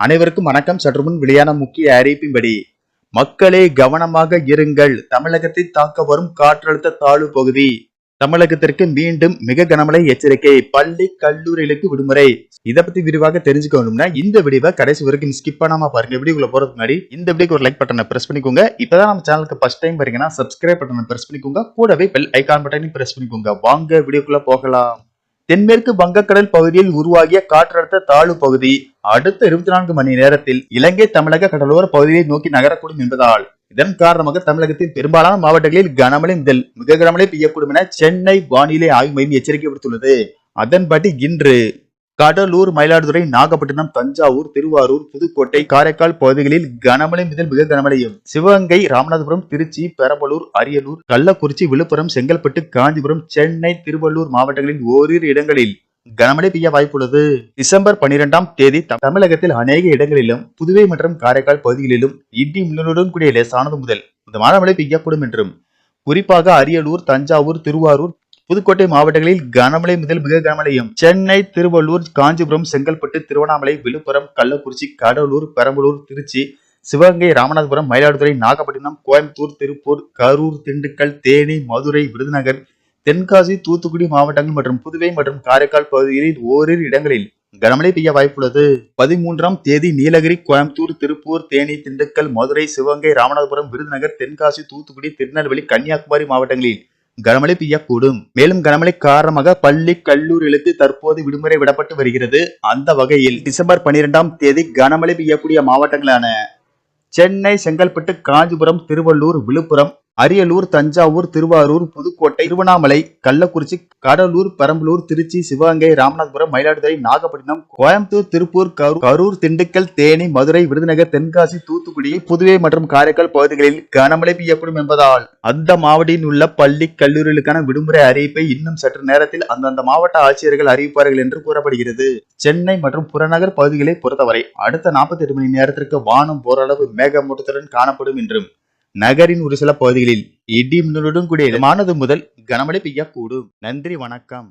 அனைவருக்கும் வணக்கம். சற்று முன் வெளியான முக்கிய அறிவிப்பின்படி மக்களே கவனமாக இருங்கள், தமிழகத்தை தாக்க வரும் காற்றழுத்த தாழ்வு பகுதி. தமிழகத்திற்கு மீண்டும் மிக கனமழை எச்சரிக்கை, பள்ளி கல்லூரிகளுக்கு விடுமுறை. இதை பத்தி விரிவாக தெரிஞ்சுக்கணும்னா இந்த வீடியோவை கடைசி வரைக்கும் ஸ்கிப் பண்ணாம பாருங்க. வீடியோக்குள்ள போறதுக்கு முன்னாடி இந்த வீடியோக்கு ஒரு லைக் பட்டனை பிரஸ் பண்ணிக்கோங்க. இப்பதான் நம்ம சேனலுக்கு ஃபர்ஸ்ட் டைம் பாருங்கன்னா சப்ஸ்கிரைப் பட்டனை பிரஸ் பண்ணிக்கோங்க. கூடவே பெல் ஐகான் பட்டனையும் பிரஸ் பண்ணிக்கோங்க. வாங்க வீடியோக்குள்ள போகலாம். தென்மேற்கு வங்கக்கடல் பகுதியில் உருவாகிய காற்றழுத்த தாழ்வு பகுதி அடுத்த 24 மணி நேரத்தில் இலங்கை தமிழக கடலோர பகுதியை நோக்கி நகரக்கூடும் என்பதால் இதன் காரணமாக தமிழகத்தின் பெரும்பாலான மாவட்டங்களில் கனமழை முதல் மிக கனமழை பெய்யக்கூடும் என சென்னை வானிலை ஆய்வு மையம் எச்சரிக்கை விடுத்துள்ளது. அதன்படி இன்று கடலூர், மயிலாடுதுறை, நாகப்பட்டினம், தஞ்சாவூர், திருவாரூர், புதுக்கோட்டை, காரைக்கால் பகுதிகளில் கனமழை முதல் மிக கனமழையும், சிவகங்கை, ராமநாதபுரம், திருச்சி, பெரம்பலூர், அரியலூர், கள்ளக்குறிச்சி, விழுப்புரம், செங்கல்பட்டு, காஞ்சிபுரம், சென்னை, திருவள்ளூர் மாவட்டங்களில் ஓரிரு இடங்களில் கனமழை பெய்ய வாய்ப்புள்ளது. டிசம்பர் 12ஆம் தேதி தமிழகத்தில் அநேக இடங்களிலும், புதுவை மற்றும் காரைக்கால் பகுதிகளிலும் இடி மின்னலுடன் கூடிய லேசானது முதல் மிதமான மழை பெய்யக்கூடும் என்றும், குறிப்பாக அரியலூர், தஞ்சாவூர், திருவாரூர், புதுக்கோட்டை மாவட்டங்களில் கனமழை முதல் மிக கனமழையும், சென்னை, திருவள்ளூர், காஞ்சிபுரம், செங்கல்பட்டு, திருவண்ணாமலை, விழுப்புரம், கள்ளக்குறிச்சி, கடலூர், பெரம்பலூர், திருச்சி, சிவகங்கை, ராமநாதபுரம், மயிலாடுதுறை, நாகப்பட்டினம், கோயம்புத்தூர், திருப்பூர், கரூர், திண்டுக்கல், தேனி, மதுரை, விருதுநகர், தென்காசி, தூத்துக்குடி மாவட்டங்கள் மற்றும் புதுவை மற்றும் காரைக்கால் பகுதிகளில் ஓரிரு இடங்களில் கனமழை பெய்ய வாய்ப்புள்ளது. 13ஆம் தேதி நீலகிரி, கோயம்புத்தூர், திருப்பூர், தேனி, திண்டுக்கல், மதுரை, சிவகங்கை, ராமநாதபுரம், விருதுநகர், தென்காசி, தூத்துக்குடி, திருநெல்வேலி, கன்னியாகுமரி மாவட்டங்களில் கனமழை பெய்யக்கூடும். மேலும் கனமழை காரணமாக பள்ளி கல்லூரிகளுக்கு தற்போது விடுமுறை விடப்பட்டு வருகிறது. அந்த வகையில் டிசம்பர் 12ஆம் தேதி கனமழை பெய்யக்கூடிய மாவட்டங்களான சென்னை, செங்கல்பட்டு, காஞ்சிபுரம், திருவள்ளூர், விழுப்புரம், அரியலூர், தஞ்சாவூர், திருவாரூர், புதுக்கோட்டை, திருவண்ணாமலை, கள்ளக்குறிச்சி, கடலூர், பெரம்பலூர், திருச்சி, சிவகங்கை, ராமநாதபுரம், மயிலாடுதுறை, நாகப்பட்டினம், கோயம்புத்தூர், திருப்பூர், கரூர், திண்டுக்கல், தேனி, மதுரை, விருதுநகர், தென்காசி, தூத்துக்குடி, புதுவை மற்றும் காரைக்கால் பகுதிகளில் கனமழை பெய்யக்கூடும் என்பதால் அந்த மாவட்டத்தில் உள்ள பள்ளி கல்லூரிகளுக்கான விடுமுறை அறிவிப்பை இன்னும் சற்று நேரத்தில் அந்தந்த மாவட்ட ஆட்சியர்கள் அறிவிப்பார்கள் என்று கூறப்படுகிறது. சென்னை மற்றும் புறநகர் பகுதிகளை பொறுத்தவரை அடுத்த 48 மணி நேரத்திற்கு வானம் ஓரளவு மேகமூட்டத்துடன் காணப்படும் என்றும், நகரின் ஒரு சில பகுதிகளில் இடி மின்னலுடன் கூடிய மிதமானது முதல் கனமழை பெய்யக்கூடும். நன்றி, வணக்கம்.